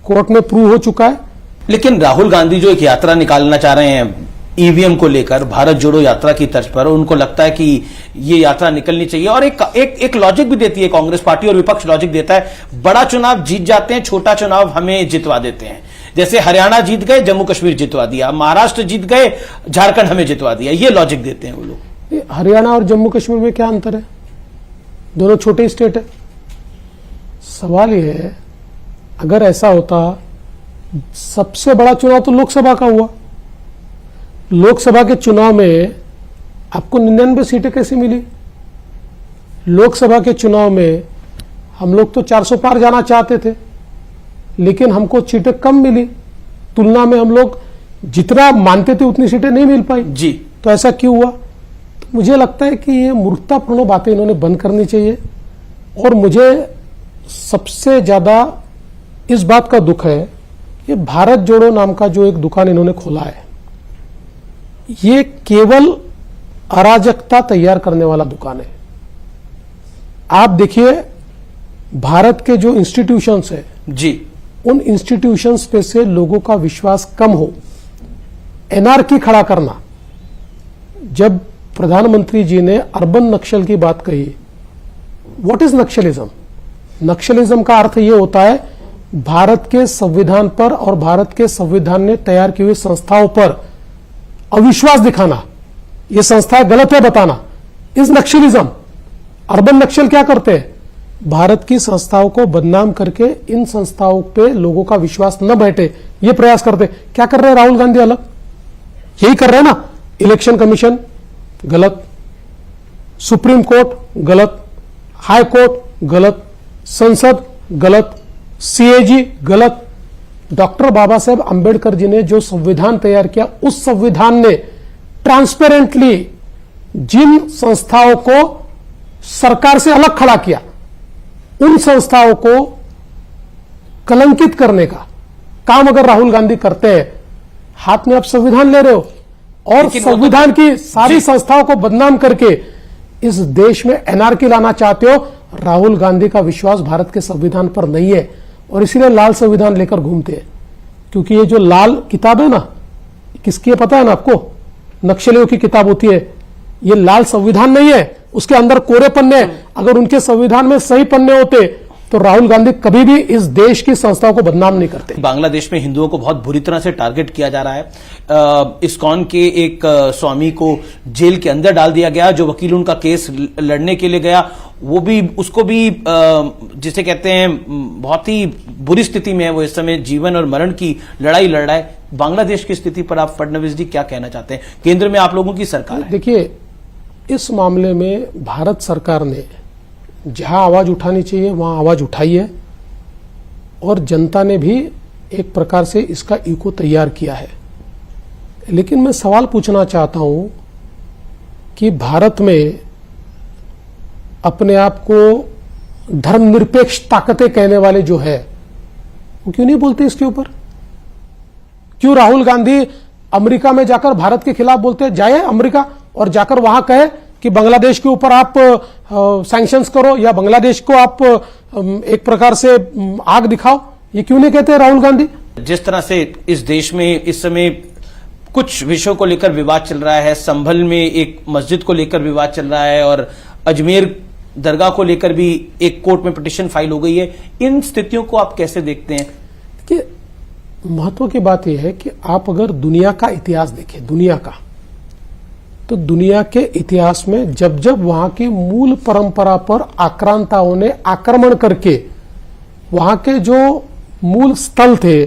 Court में prove हो चुका है। लेकिन राहुल गांधी जो एक यात्रा निकालना चाह रहे हैं ईवीएम को लेकर, भारत जोड़ो यात्रा की तर्ज पर, उनको लगता है कि ये यात्रा निकलनी चाहिए। और एक लॉजिक भी देती है कांग्रेस पार्टी और विपक्ष, लॉजिक देता है बड़ा चुनाव जीत जाते हैं, छोटा चुनाव हमें जितवा देते हैं। जैसे हरियाणा जीत गए, जम्मू कश्मीर जितवा दिया, महाराष्ट्र जीत गए, झारखंड हमें जितवा दिया, ये लॉजिक देते हैं वो लोग। हरियाणा और जम्मू कश्मीर में क्या अंतर है? दोनों छोटे स्टेट है। सवाल यह है, अगर ऐसा होता, सबसे बड़ा चुनाव तो लोकसभा का हुआ। लोकसभा के चुनाव में आपको 99 सीटें कैसे मिली? लोकसभा के चुनाव में हम लोग तो 400 पार जाना चाहते थे, लेकिन हमको सीटें कम मिली। तुलना में हम लोग जितना मानते थे उतनी सीटें नहीं मिल पाई जी। तो ऐसा क्यों हुआ? तो मुझे लगता है कि ये मूर्खतापूर्ण बातें इन्होंने बंद करनी चाहिए। और मुझे सबसे ज्यादा इस बात का दुख है कि भारत जोड़ो नाम का जो एक दुकान इन्होंने खोला है, ये केवल अराजकता तैयार करने वाला दुकान है। आप देखिए, भारत के जो इंस्टीट्यूशंस है जी, उन इंस्टीट्यूशंस पे से लोगों का विश्वास कम हो, एनआरकी खड़ा करना। जब प्रधानमंत्री जी ने अर्बन नक्सल की बात कही, व्हाट इज नक्सलिज्म? नक्सलिज्म का अर्थ यह होता है भारत के संविधान पर और भारत के संविधान ने तैयार की हुई संस्थाओं पर अविश्वास दिखाना, ये संस्थाएं गलत है बताना, इस नक्सलिज्म। अर्बन नक्सल क्या करते हैं? भारत की संस्थाओं को बदनाम करके इन संस्थाओं पे लोगों का विश्वास न बैठे, ये प्रयास करते। क्या कर रहे हैं राहुल गांधी? अलग यही कर रहे हैं ना। इलेक्शन कमीशन गलत, सुप्रीम कोर्ट गलत, हाई कोर्ट गलत, संसद गलत, सीएजी गलत। डॉक्टर बाबा साहेब अंबेडकर जी ने जो संविधान तैयार किया, उस संविधान ने ट्रांसपेरेंटली जिन संस्थाओं को सरकार से अलग खड़ा किया, उन संस्थाओं को कलंकित करने का काम अगर राहुल गांधी करते हैं, हाथ में आप संविधान ले रहे हो और संविधान की सारी संस्थाओं को बदनाम करके इस देश में एनआरकी लाना चाहते हो। राहुल गांधी का विश्वास भारत के संविधान पर नहीं है और इसीलिए लाल संविधान लेकर घूमते हैं। क्योंकि ये जो लाल किताब है ना, किसकी है पता है ना आपको? नक्सलियों की किताब होती है। ये लाल संविधान नहीं है, उसके अंदर कोरे पन्ने। अगर उनके संविधान में सही पन्ने होते तो राहुल गांधी कभी भी इस देश की संस्थाओं को बदनाम नहीं करते। बांग्लादेश में हिंदुओं को बहुत बुरी तरह से टारगेट किया जा रहा है। इस्कॉन के एक स्वामी को जेल के अंदर डाल दिया गया। जो वकील उनका केस लड़ने के लिए गया, वो भी, उसको भी जिसे कहते हैं बहुत ही बुरी स्थिति में है। वो इस समय जीवन और मरण की लड़ाई लड़ रहा है। बांग्लादेश की स्थिति पर आप फडणवीस जी क्या कहना चाहते हैं? केंद्र में आप लोगों की सरकार है। देखिए, इस मामले में भारत सरकार ने जहां आवाज उठानी चाहिए वहां आवाज उठाई है और जनता ने भी एक प्रकार से इसका इको तैयार किया है। लेकिन मैं सवाल पूछना चाहता हूं कि भारत में अपने आप को धर्मनिरपेक्ष ताकतें कहने वाले जो है, वो क्यों नहीं बोलते इसके ऊपर? क्यों राहुल गांधी अमेरिका में जाकर भारत के खिलाफ बोलते? जाए अमेरिका और जाकर वहां कहे कि बांग्लादेश के ऊपर आप सैंक्शंस करो या बांग्लादेश को आप एक प्रकार से आग दिखाओ। ये क्यों नहीं कहते राहुल गांधी? जिस तरह से इस देश में इस समय कुछ विषयों को लेकर विवाद चल रहा है, संभल में एक मस्जिद को लेकर विवाद चल रहा है और अजमेर दरगाह को लेकर भी एक कोर्ट में पिटीशन फाइल हो गई है, इन स्थितियों को आप कैसे देखते हैं? कि महत्व की बात यह है कि आप अगर दुनिया का इतिहास देखें, दुनिया का, तो दुनिया के इतिहास में जब जब वहां की मूल परंपरा पर आक्रांताओं ने आक्रमण करके वहां के जो मूल स्थल थे,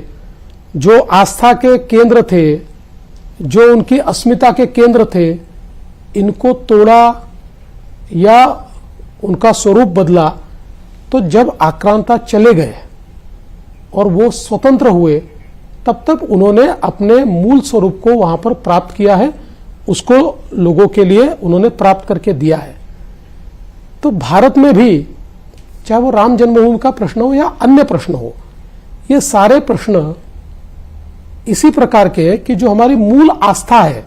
जो आस्था के केंद्र थे, जो उनकी अस्मिता के केंद्र थे, इनको तोड़ा या उनका स्वरूप बदला, तो जब आक्रांता चले गए और वो स्वतंत्र हुए, तब तक उन्होंने अपने मूल स्वरूप को वहां पर प्राप्त किया है, उसको लोगों के लिए उन्होंने प्राप्त करके दिया है। तो भारत में भी चाहे वो राम जन्मभूमि का प्रश्न हो या अन्य प्रश्न हो, ये सारे प्रश्न इसी प्रकार के हैं कि जो हमारी मूल आस्था है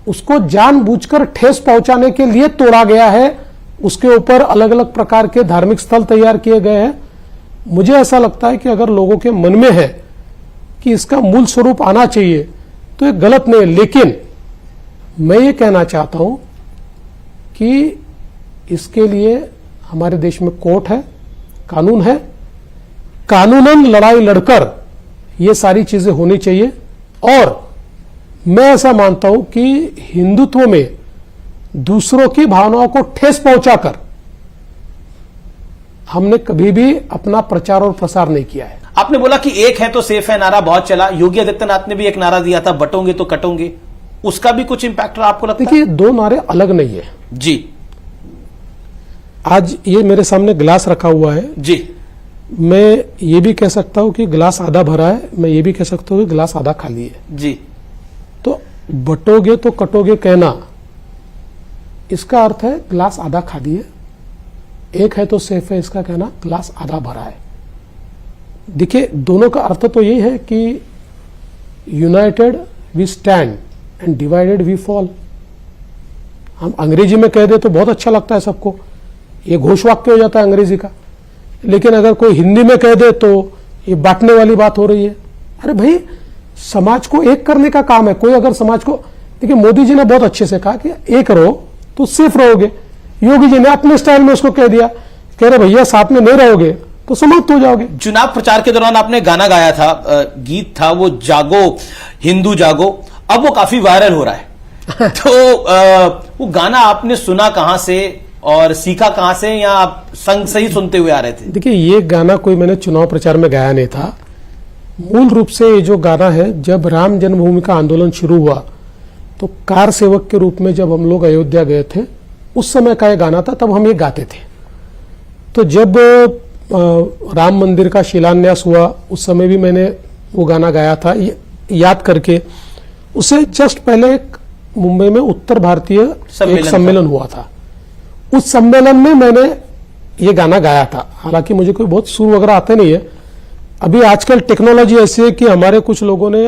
उसको जानबूझकर ठेस पहुंचाने के लिए तोड़ा गया है। उसके ऊपर अलग अलग प्रकार के धार्मिक स्थल तैयार किए गए हैं मुझे ऐसा लगता है कि अगर लोगों के मन में है कि इसका मूल स्वरूप आना चाहिए तो ये गलत नहीं है, लेकिन मैं ये कहना चाहता हूं कि इसके लिए हमारे देश में कोर्ट है, कानून है, कानूनन लड़ाई लड़कर ये सारी चीजें होनी चाहिए। और मैं ऐसा मानता हूं कि हिंदुत्व में दूसरों की भावनाओं को ठेस पहुंचाकर हमने कभी भी अपना प्रचार और प्रसार नहीं किया है। आपने बोला कि एक है तो सेफ है नारा बहुत चला, योगी आदित्यनाथ ने भी एक नारा दिया था, बटोगे तो कटोगे, उसका भी कुछ इंपैक्ट रहा आपको लगता है? देखिए, दो नारे अलग नहीं है जी। आज ये मेरे सामने गिलास रखा हुआ है जी, मैं ये भी कह सकता हूं कि गिलास आधा भरा है, मैं ये भी कह सकता हूं कि गिलास आधा खाली है जी। तो बटोगे तो कटोगे कहना, इसका अर्थ है गिलास आधा खाली है, एक है तो सेफ है, इसका कहना गिलास आधा भरा है। देखिए, दोनों का अर्थ तो यही है कि united we stand and divided we fall. हम अंग्रेजी में कह दे तो बहुत अच्छा लगता है सबको, ये घोषवाक्य हो जाता है अंग्रेजी का, लेकिन अगर कोई हिंदी में कह दे तो ये बांटने वाली बात हो रही है। अरे भाई, समाज को एक करने का काम है। कोई अगर समाज को, देखिए मोदी जी ने बहुत अच्छे से कहा कि एक रहो तो सेफ रहोगे, योगी जी ने अपने स्टाइल में उसको कह दिया, कह रहे भैया साथ में नहीं रहोगे तो समाप्त हो जाओगे। चुनाव प्रचार के दौरान आपने गाना गाया था, गीत था वो जागो हिंदू जागो, अब वो काफी वायरल हो रहा है तो वो गाना आपने सुना कहां से और सीखा कहां से, या आप संग सही सुनते हुए आ रहे थे? देखिए, ये गाना कोई मैंने चुनाव प्रचार में गाया नहीं था। मूल रूप से ये जो गाना है, जब राम जन्मभूमि का आंदोलन शुरू हुआ तो कार सेवक के रूप में जब हम लोग अयोध्या गए थे, उस समय का ये गाना था, तब हम ये गाते थे। तो जब राम मंदिर का शिलान्यास हुआ उस समय भी मैंने वो गाना गाया था, याद करके। उससे जस्ट पहले एक मुंबई में उत्तर भारतीय एक सम्मेलन हुआ था, उस सम्मेलन में मैंने ये गाना गाया था। हालांकि मुझे कोई बहुत सुर वगैरह आते नहीं है। अभी आजकल टेक्नोलॉजी ऐसी है कि हमारे कुछ लोगों ने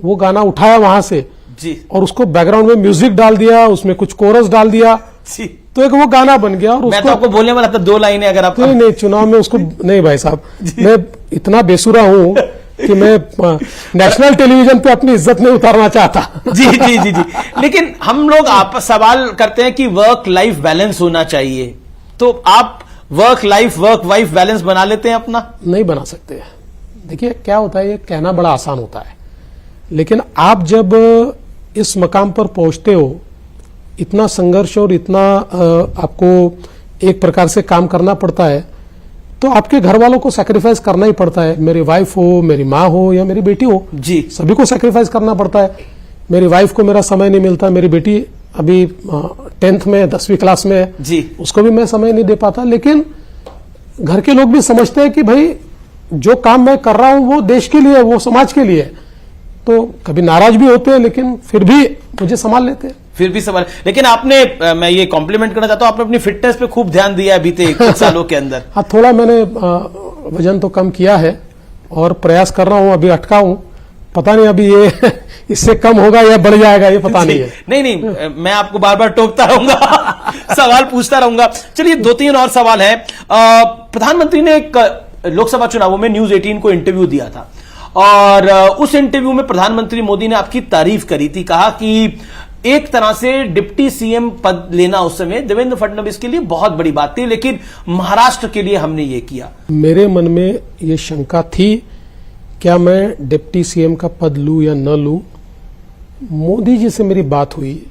वो गाना उठाया वहां से जी, और उसको बैकग्राउंड में म्यूजिक डाल दिया, उसमें कुछ कोरस डाल दिया जी, तो एक वो गाना बन गया। और मैं तो आपको बोलने वाला था 2 लाइनें अगर आप नहीं, चुनाव में उसको नहीं भाई साहब, मैं इतना बेसुरा हूं कि मैं नेशनल टेलीविजन पे अपनी इज्जत नहीं उतारना चाहता। जी जी जी जी, लेकिन हम लोग आप सवाल करते हैं कि वर्क लाइफ बैलेंस होना चाहिए, तो आप वर्क वाइफ बैलेंस बना लेते हैं अपना? नहीं बना सकते। देखिए क्या होता है, ये कहना बड़ा आसान होता है, लेकिन आप जब इस मकाम पर पहुंचते हो, इतना संघर्ष और इतना आपको एक प्रकार से काम करना पड़ता है, तो आपके घर वालों को सैक्रिफाइस करना ही पड़ता है। मेरी वाइफ हो, मेरी माँ हो या मेरी बेटी हो, जी, सभी को सैक्रिफाइस करना पड़ता है। मेरी वाइफ को मेरा समय नहीं मिलता, मेरी बेटी अभी 10th में 10वीं क्लास में है, जी, उसको भी मैं समय नहीं दे पाता। लेकिन घर के लोग भी समझते हैं कि भाई जो काम मैं कर रहा हूं वो देश के लिए, वो समाज के लिए। तो कभी नाराज भी होते हैं, लेकिन फिर भी मुझे संभाल लेते हैं। फिर भी सवाल, लेकिन आपने मैं ये कॉम्प्लीमेंट करना चाहता हूं, आपने अपनी फिटनेस पे खूब ध्यान दिया है बीते 1 सालों के अंदर। हाँ, थोड़ा मैंने वजन तो कम किया है और प्रयास कर रहा हूं, अभी अटका हूं, पता नहीं अभी ये इससे कम होगा या बढ़ जाएगा, ये पता नहीं है। नहीं, मैं आपको बार बार टोकता रहूंगा सवाल पूछता रहूंगा। चलिए 2-3 और सवाल है। प्रधानमंत्री ने एक लोकसभा चुनावों में न्यूज 18 को इंटरव्यू दिया था और उस इंटरव्यू में प्रधानमंत्री मोदी ने आपकी तारीफ करी थी, कहा कि एक तरह से डिप्टी सीएम पद लेना उस समय देवेंद्र फडणवीस के लिए बहुत बड़ी बात थी, लेकिन महाराष्ट्र के लिए हमने ये किया। मेरे मन में ये शंका थी, क्या मैं डिप्टी सीएम का पद लूं या न लूं। मोदी जी से मेरी बात हुई,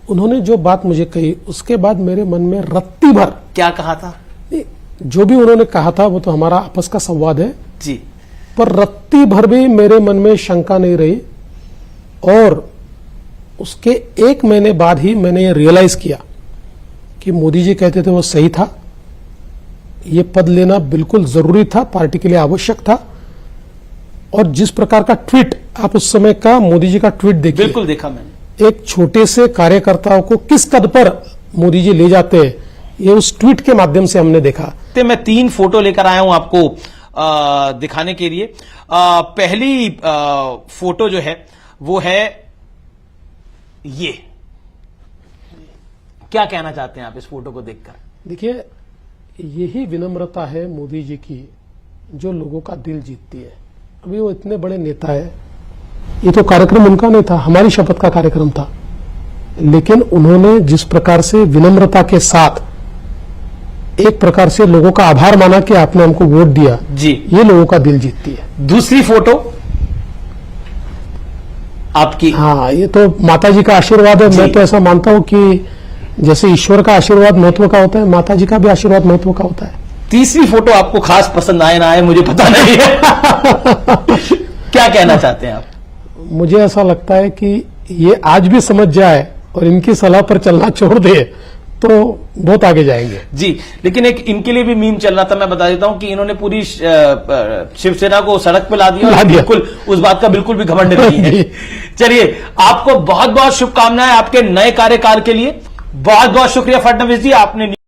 उन्होंने जो बात मुझे कही उसके बाद मेरे मन में रत्ती भर, क्या कहा था? जो भी उन्होंने कहा था वो तो हमारा आपस का संवाद है जी, पर रत्ती भर भी मेरे मन में शंका नहीं रही। और उसके 1 महीने बाद ही मैंने ये रियलाइज किया कि मोदी जी कहते थे वो सही था, ये पद लेना बिल्कुल जरूरी था, पार्टी के लिए आवश्यक था। और जिस प्रकार का ट्वीट, आप उस समय का मोदी जी का ट्वीट देखिए, बिल्कुल देखा मैंने। एक छोटे से कार्यकर्ताओं को किस कद पर मोदी जी ले जाते हैं, ये उस ट्वीट के माध्यम से हमने देखा। तो मैं 3 फोटो लेकर आया हूं आपको दिखाने के लिए। पहली फोटो जो है वो है ये। क्या कहना चाहते हैं आप इस फोटो को देखकर? देखिए, यही विनम्रता है मोदी जी की जो लोगों का दिल जीतती है। अभी वो इतने बड़े नेता है, ये तो कार्यक्रम उनका नहीं था, हमारी शपथ का कार्यक्रम था, लेकिन उन्होंने जिस प्रकार से विनम्रता के साथ एक प्रकार से लोगों का आभार माना कि आपने हमको वोट दिया, जी, ये लोगों का दिल जीतती है। दूसरी फोटो आपकी, हाँ, ये तो माता जी का आशीर्वाद है। मैं तो ऐसा मानता हूं कि जैसे ईश्वर का आशीर्वाद महत्व का होता है, माता जी का भी आशीर्वाद महत्व का होता है। तीसरी फोटो आपको खास पसंद आए ना आए मुझे पता नहीं है। क्या कहना चाहते हैं आप? मुझे ऐसा लगता है कि ये आज भी समझ जाए और इनकी सलाह पर चलना छोड़ दे तो बहुत आगे जाएंगे। जी, लेकिन एक इनके लिए भी मीम चल रहा था, मैं बता देता हूं कि इन्होंने पूरी शिवसेना को सड़क पे ला दिया, बिल्कुल उस बात का बिल्कुल भी घमंड नहीं है। चलिए, आपको बहुत बहुत शुभकामनाएं आपके नए कार्यकाल के लिए। बहुत बहुत शुक्रिया फडणवीस जी, आपने